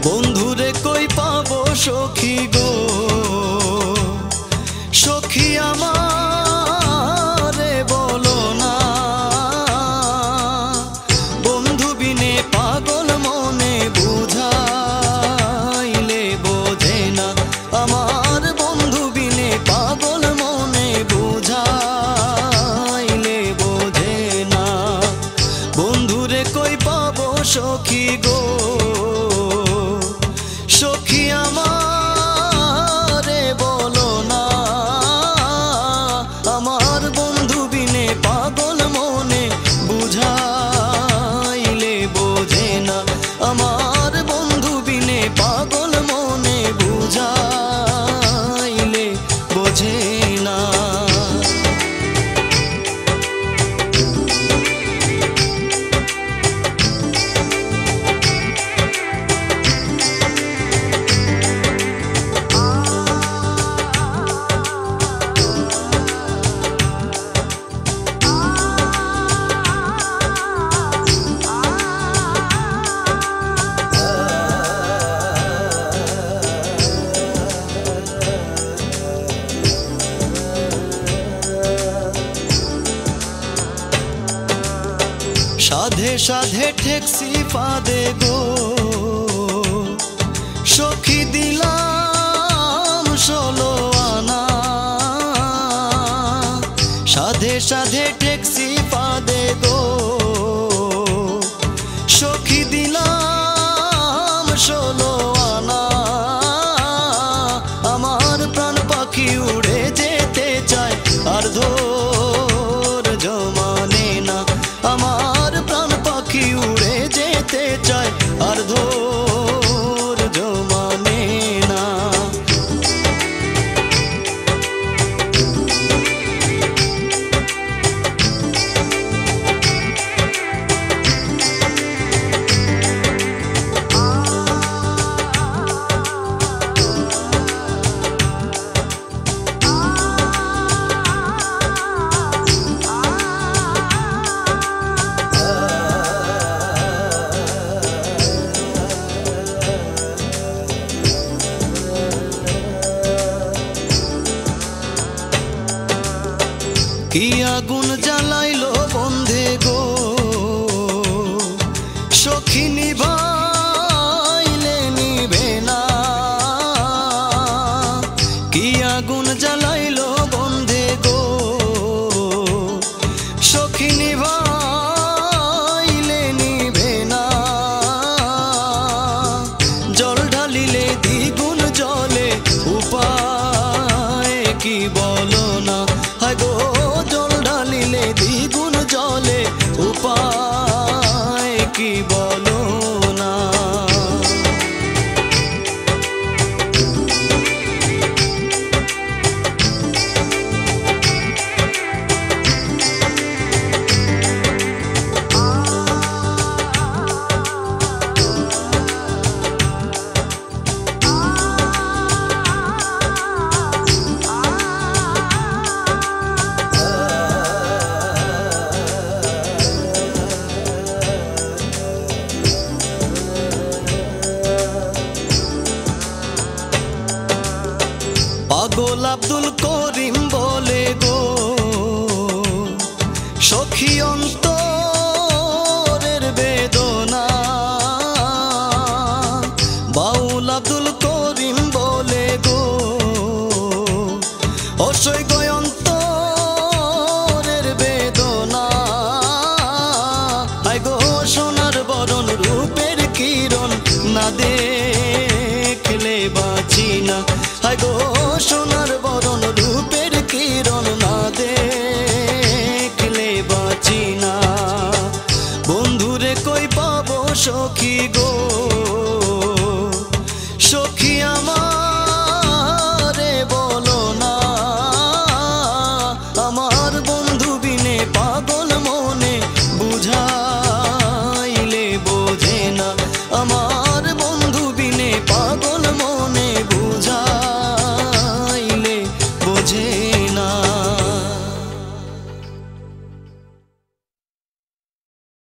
বন্ধুরে কই পাবো সখী গো, সখী আমারে বলো না। বন্ধু বিনে পাগল মনে বুঝাইলে বোঝে না, আমার বন্ধু বিনে পাগল মনে বুঝাইলে বোঝে না। বন্ধুরে কই পাবো সখী গো, সখী আমারে বলো না। আমার বন্ধু বিনে পাগল মনে বুঝাইলে বোঝে না, আমার বন্ধু বিনে পাগল মনে বুঝাইলে বোঝে না। সাধে সাধে ঠেকছি ফাঁদে গো, সখী দিলাম 16 আনা। সাধে সাধে ঠেকছি ফাঁদে গো, সখী দিলাম 16 আনা। আমার প্রাণ পাখি উড়ে যেতে চায় আর ধৈর্য মানে না, আমার প্রাণ পাখি উড়ে যেতে চায় আর ধৈর্য মানে না। কি আগুন জ্বালাইলো বন্ধে গো, সখী নিভাইলে নিভে না। কি আগুন জ্বালাইলো বন্ধে গো, সখী নিভাইলে নিভে না। জল ঢালিলে দ্বিগুণ জলে উপায় কি বলো না। হায় গো জল ঢালিলে দ্বিগুণ জলে উপায় কি বলো না। পাগল আব্দুল করিম বলে গো, সখী অন্ত